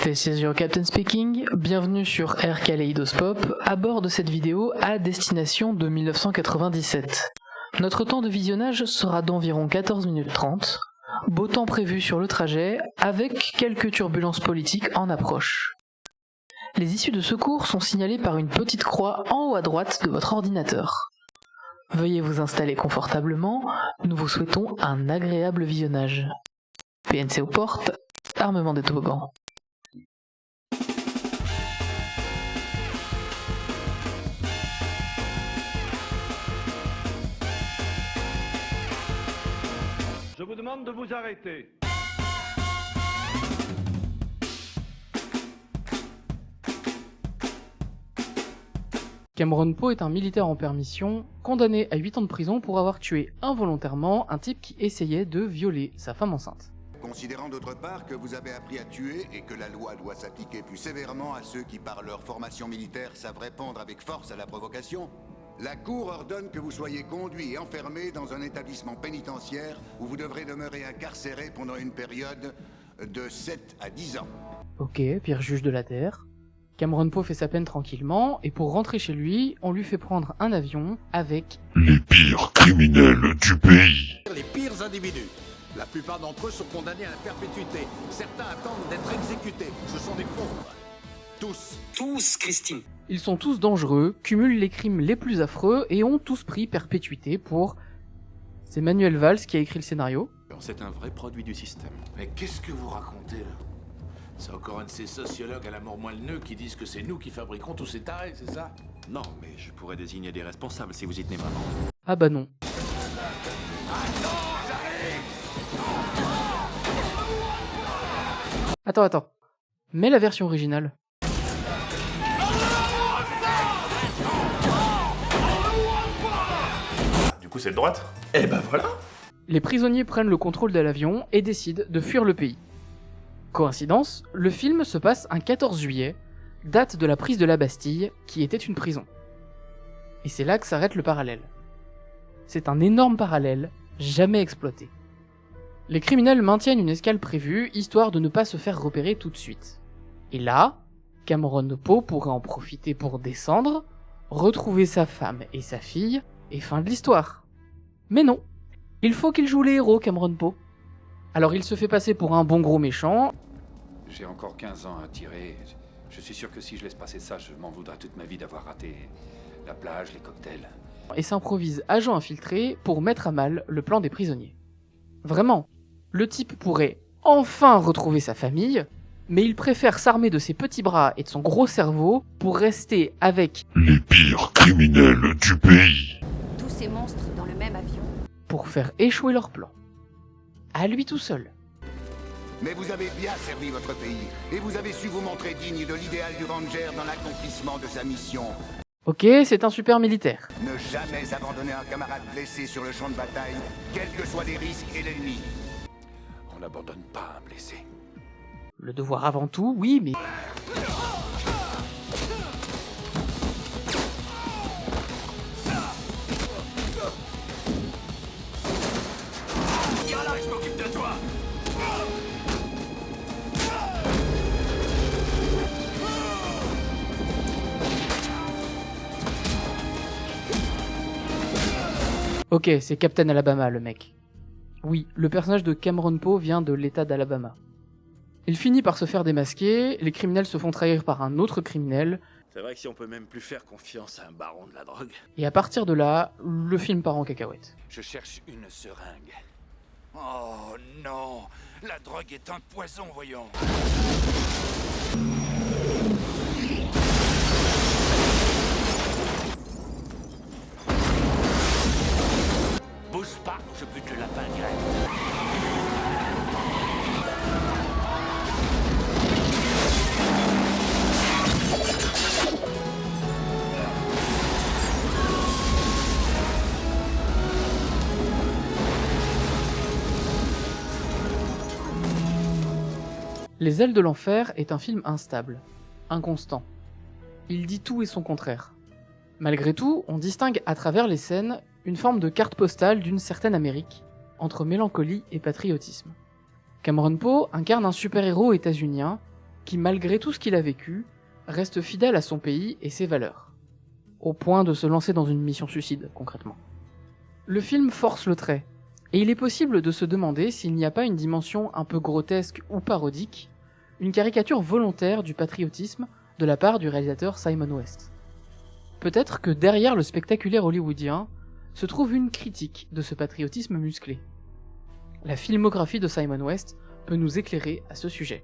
This is your captain speaking, bienvenue sur Air Kaleidoscope, à bord de cette vidéo à destination de 1997. Notre temps de visionnage sera d'environ 14 minutes 30, beau temps prévu sur le trajet, avec quelques turbulences politiques en approche. Les issues de secours sont signalées par une petite croix en haut à droite de votre ordinateur. Veuillez vous installer confortablement, nous vous souhaitons un agréable visionnage. PNC aux portes, armement des toboggans. Je vous demande de vous arrêter. Cameron Poe est un militaire en permission, condamné à 8 ans de prison pour avoir tué involontairement un type qui essayait de violer sa femme enceinte. Considérant d'autre part que vous avez appris à tuer et que la loi doit s'appliquer plus sévèrement à ceux qui par leur formation militaire savent répondre avec force à la provocation, la Cour ordonne que vous soyez conduit et enfermé dans un établissement pénitentiaire où vous devrez demeurer incarcéré pendant une période de 7 à 10 ans. Ok, pire juge de la Terre. Cameron Poe fait sa peine tranquillement, et pour rentrer chez lui, on lui fait prendre un avion avec les pires criminels du pays. Les pires individus. La plupart d'entre eux sont condamnés à la perpétuité. Certains attendent d'être exécutés. Ce sont des pauvres. Tous, Christine. Ils sont tous dangereux, cumulent les crimes les plus affreux et ont tous pris perpétuité pour... C'est Manuel Valls qui a écrit le scénario. C'est un vrai produit du système. Mais qu'est-ce que vous racontez là? C'est encore un de ces sociologues à la mort moelle-neu qui disent que c'est nous qui fabriquons tous ces tarés, c'est ça? Non, mais je pourrais désigner des responsables si vous y tenez vraiment. Ah bah non. Attends. Mets la version originale. Du coup, c'est de droite? Eh ben voilà! Les prisonniers prennent le contrôle de l'avion et décident de fuir le pays. Coïncidence, le film se passe un 14 juillet, date de la prise de la Bastille, qui était une prison. Et c'est là que s'arrête le parallèle. C'est un énorme parallèle, jamais exploité. Les criminels maintiennent une escale prévue, histoire de ne pas se faire repérer tout de suite. Et là, Cameron Poe pourrait en profiter pour descendre, retrouver sa femme et sa fille, et fin de l'histoire. Mais non, il faut qu'il joue les héros, Cameron Poe. Alors il se fait passer pour un bon gros méchant. J'ai encore 15 ans à tirer. Je suis sûr que si je laisse passer ça, je m'en voudrais toute ma vie d'avoir raté la plage, les cocktails. Et s'improvise agent infiltré pour mettre à mal le plan des prisonniers. Vraiment, le type pourrait enfin retrouver sa famille, mais il préfère s'armer de ses petits bras et de son gros cerveau pour rester avec les pires criminels du pays. Tous ces monstres dans le même avion. Pour faire échouer leur plan. À lui tout seul. Mais vous avez bien servi votre pays et vous avez su vous montrer digne de l'idéal du Ranger dans l'accomplissement de sa mission. Ok, c'est un super militaire. Ne jamais abandonner un camarade blessé sur le champ de bataille, quels que soient les risques et l'ennemi. On n'abandonne pas un blessé. Le devoir avant tout, oui, mais... Je m'occupe de toi! Ok, c'est Captain Alabama, le mec. Oui, le personnage de Cameron Poe vient de l'état d'Alabama. Il finit par se faire démasquer, les criminels se font trahir par un autre criminel, C'est vrai que si on peut même plus faire confiance à un baron de la drogue. et à partir de là, le film part en cacahuète. Je cherche une seringue. Oh non! La drogue est un poison, voyons! Bouge pas, je bute le lapin direct. Les ailes de l'enfer est un film instable, inconstant. Il dit tout et son contraire. Malgré tout, on distingue à travers les scènes une forme de carte postale d'une certaine Amérique, entre mélancolie et patriotisme. Cameron Poe incarne un super-héros états-unien, qui malgré tout ce qu'il a vécu, reste fidèle à son pays et ses valeurs. Au point de se lancer dans une mission suicide, concrètement. Le film force le trait, et il est possible de se demander s'il n'y a pas une dimension un peu grotesque ou parodique, une caricature volontaire du patriotisme de la part du réalisateur Simon West. Peut-être que derrière le spectaculaire hollywoodien se trouve une critique de ce patriotisme musclé. La filmographie de Simon West peut nous éclairer à ce sujet.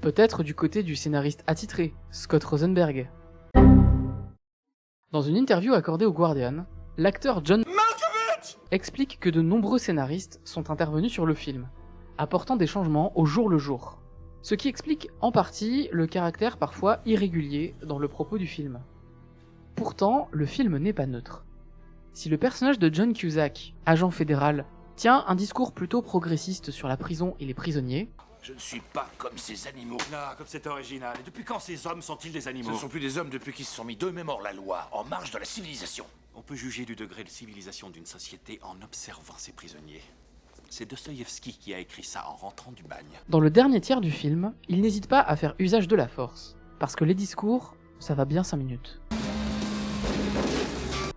Peut-être du côté du scénariste attitré, Scott Rosenberg. Dans une interview accordée au Guardian, l'acteur John Malkovich explique que de nombreux scénaristes sont intervenus sur le film, apportant des changements au jour le jour. Ce qui explique en partie le caractère parfois irrégulier dans le propos du film. Pourtant, le film n'est pas neutre. Si le personnage de John Cusack, agent fédéral, tient un discours plutôt progressiste sur la prison et les prisonniers, Je ne suis pas comme ces animaux. Ah, comme c'est original. Et depuis quand ces hommes sont-ils des animaux? Ce ne sont plus des hommes depuis qu'ils se sont mis d'eux-mêmes hors la loi, en marge de la civilisation. On peut juger du degré de civilisation d'une société en observant ses prisonniers. C'est Dostoïevski qui a écrit ça en rentrant du bagne. dans le dernier tiers du film, il n'hésite pas à faire usage de la force, parce que les discours, ça va bien 5 minutes.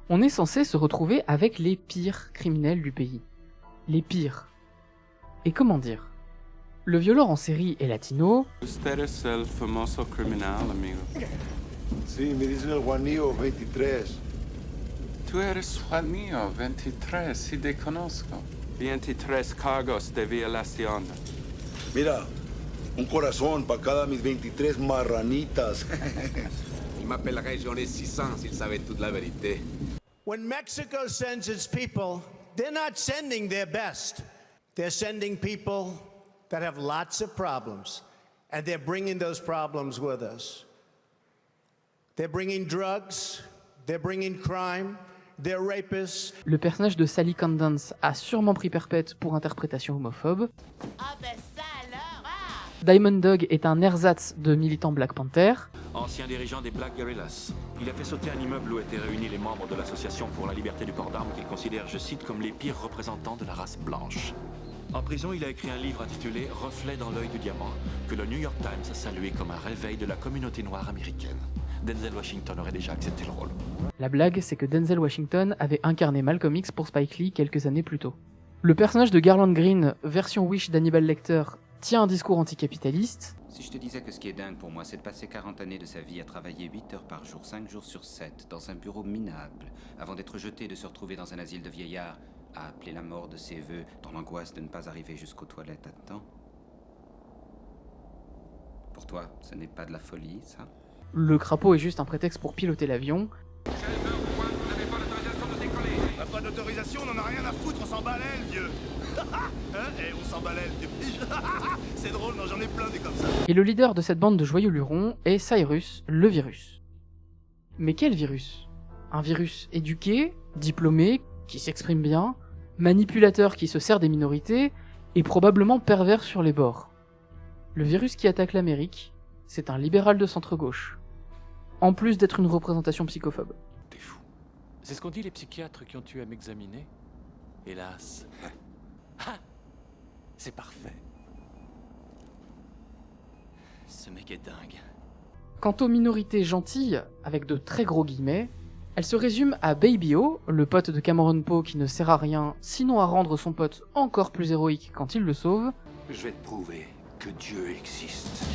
On est censé se retrouver avec les pires criminels du pays. Les pires. Et comment dire? Le violeur en série est latino, Usted es el famoso criminal, amigo. Sí, me dicen el Juanillo 23. Tú eres Juanillo 23, sí te conozco. 23 cargos de violación. Mira, un corazón para cada mis 23 marranitas. Il m'appellerait j'en ai 600 s'il savait toute la vérité. When Mexico sends its people, they're not sending their best. They're sending people that have lots of problems, and they're bringing those problems with us. They're bringing drugs, they're bringing crime, they're rapists. le personnage de Sally Candance a sûrement pris perpète pour interprétation homophobe. Ah ben ça alors, ah! Diamond Dog est un ersatz de militant Black Panther. Ancien dirigeant des Black Guerrillas. Il a fait sauter un immeuble où étaient réunis les membres de l'association pour la liberté du port d'armes qu'il considère, je cite, comme les pires représentants de la race blanche. En prison, il a écrit un livre intitulé « Reflet dans l'œil du diamant » que le New York Times a salué comme un réveil de la communauté noire américaine. Denzel Washington aurait déjà accepté le rôle. La blague, c'est que Denzel Washington avait incarné Malcolm X pour Spike Lee quelques années plus tôt. Le personnage de Garland Green, version Wish d'Hannibal Lecter, tient un discours anticapitaliste. Si je te disais que ce qui est dingue pour moi, c'est de passer 40 années de sa vie à travailler 8 heures par jour, 5 jours sur 7, dans un bureau minable, avant d'être jeté et de se retrouver dans un asile de vieillards, à appeler la mort de ses vœux, dans l'angoisse de ne pas arriver jusqu'aux toilettes à temps. Pour toi, ce n'est pas de la folie, ça? Le crapaud est juste un prétexte pour piloter l'avion. On n'a pas d'autorisation, on en a rien à foutre, on s'en balait, le vieux. Hein? Eh, on s'en balait, le vieux. C'est drôle, non, j'en ai plein des comme ça. Et le leader de cette bande de joyeux lurons est Cyrus, le virus. Mais quel virus? Un virus éduqué, diplômé, qui s'exprime bien, manipulateur qui se sert des minorités, et probablement pervers sur les bords. Le virus qui attaque l'Amérique, c'est un libéral de centre-gauche. En plus d'être une représentation psychophobe. T'es fou. C'est ce qu'ont dit les psychiatres qui ont eu à m'examiner. Hélas. Ah, c'est parfait. Ce mec est dingue. Quant aux minorités gentilles, avec de très gros guillemets, elles se résument à Baby O, le pote de Cameron Poe qui ne sert à rien, sinon à rendre son pote encore plus héroïque quand il le sauve. Je vais te prouver que Dieu existe.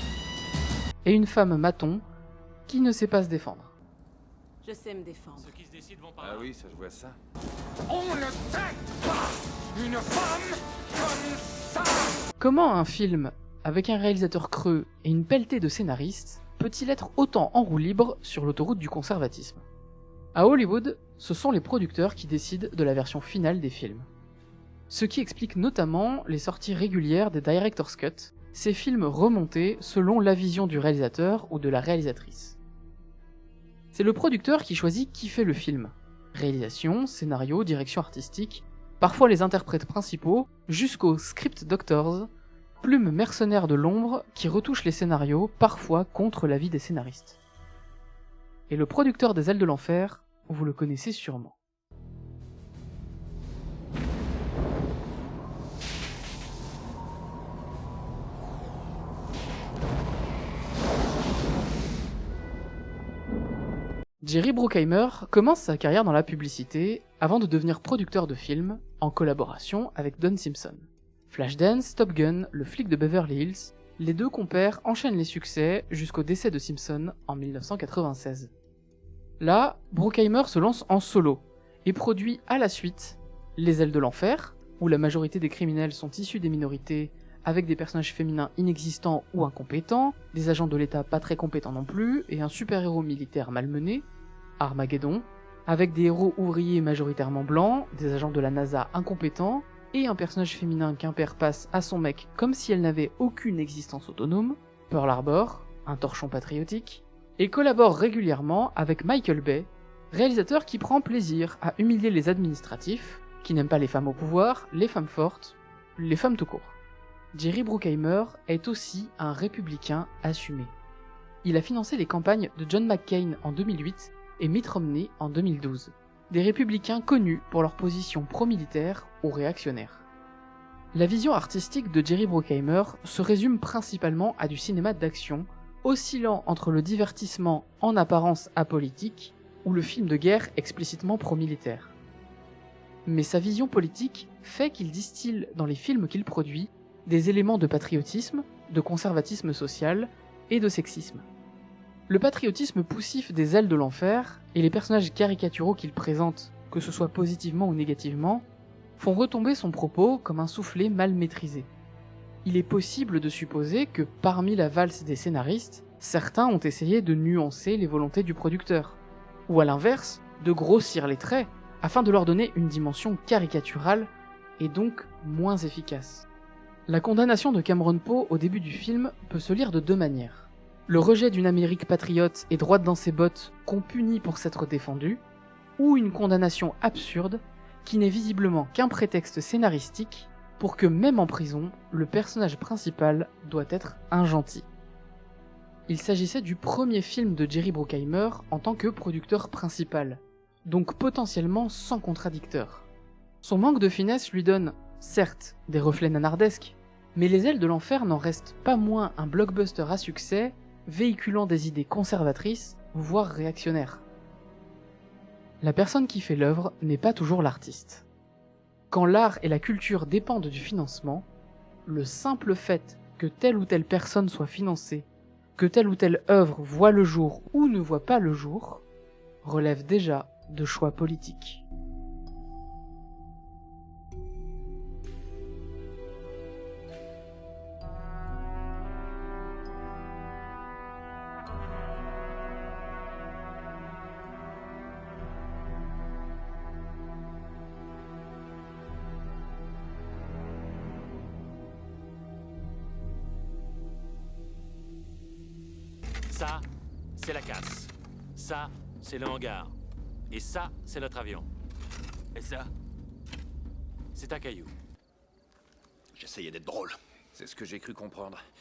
et une femme maton qui ne sait pas se défendre. Je sais me défendre. Ceux qui se décident vont par là. Ah oui, ça je vois ça. On ne traite pas une femme comme ça. Comment un film, avec un réalisateur creux et une pelletée de scénaristes, peut-il être autant en roue libre sur l'autoroute du conservatisme? À Hollywood, ce sont les producteurs qui décident de la version finale des films. Ce qui explique notamment les sorties régulières des Director's Cut, ces films remontés selon la vision du réalisateur ou de la réalisatrice. C'est le producteur qui choisit qui fait le film. Réalisation, scénario, direction artistique, parfois les interprètes principaux, jusqu'aux script doctors, plumes mercenaires de l'ombre qui retouchent les scénarios, parfois contre l'avis des scénaristes. Et le producteur des Ailes de l'Enfer, vous le connaissez sûrement. Jerry Bruckheimer commence sa carrière dans la publicité avant de devenir producteur de films en collaboration avec Don Simpson. Flashdance, Top Gun, Le flic de Beverly Hills, les deux compères enchaînent les succès jusqu'au décès de Simpson en 1996. Là, Bruckheimer se lance en solo et produit à la suite Les Ailes de l'Enfer, où la majorité des criminels sont issus des minorités avec des personnages féminins inexistants ou incompétents, des agents de l'État pas très compétents non plus, et un super-héros militaire malmené, Armageddon, avec des héros ouvriers majoritairement blancs, des agents de la NASA incompétents, et un personnage féminin qu'un père passe à son mec comme si elle n'avait aucune existence autonome, Pearl Harbor, un torchon patriotique, et collabore régulièrement avec Michael Bay, réalisateur qui prend plaisir à humilier les administratifs, qui n'aiment pas les femmes au pouvoir, les femmes fortes, les femmes tout court. Jerry Bruckheimer est aussi un républicain assumé. Il a financé les campagnes de John McCain en 2008 et Mitt Romney en 2012, des républicains connus pour leur position pro-militaire ou réactionnaire. La vision artistique de Jerry Bruckheimer se résume principalement à du cinéma d'action, oscillant entre le divertissement en apparence apolitique ou le film de guerre explicitement pro-militaire. Mais sa vision politique fait qu'il distille dans les films qu'il produit des éléments de patriotisme, de conservatisme social et de sexisme. Le patriotisme poussif des Ailes de l'Enfer et les personnages caricaturaux qu'il présente, que ce soit positivement ou négativement, font retomber son propos comme un soufflet mal maîtrisé. Il est possible de supposer que parmi la valse des scénaristes, certains ont essayé de nuancer les volontés du producteur, ou à l'inverse, de grossir les traits afin de leur donner une dimension caricaturale et donc moins efficace. La condamnation de Cameron Poe au début du film peut se lire de deux manières. Le rejet d'une Amérique patriote et droite dans ses bottes qu'on punit pour s'être défendu, ou une condamnation absurde qui n'est visiblement qu'un prétexte scénaristique pour que même en prison, le personnage principal doit être un gentil. Il s'agissait du premier film de Jerry Bruckheimer en tant que producteur principal, donc potentiellement sans contradicteur. Son manque de finesse lui donne, certes, des reflets nanardesques, mais Les Ailes de l'Enfer n'en restent pas moins un blockbuster à succès, véhiculant des idées conservatrices, voire réactionnaires. La personne qui fait l'œuvre n'est pas toujours l'artiste. Quand l'art et la culture dépendent du financement, le simple fait que telle ou telle personne soit financée, que telle ou telle œuvre voit le jour ou ne voit pas le jour, relève déjà de choix politiques. Ça, c'est la casse. Ça, c'est le hangar. Et ça, c'est notre avion. Et ça, c'est un caillou. J'essayais d'être drôle. C'est ce que j'ai cru comprendre.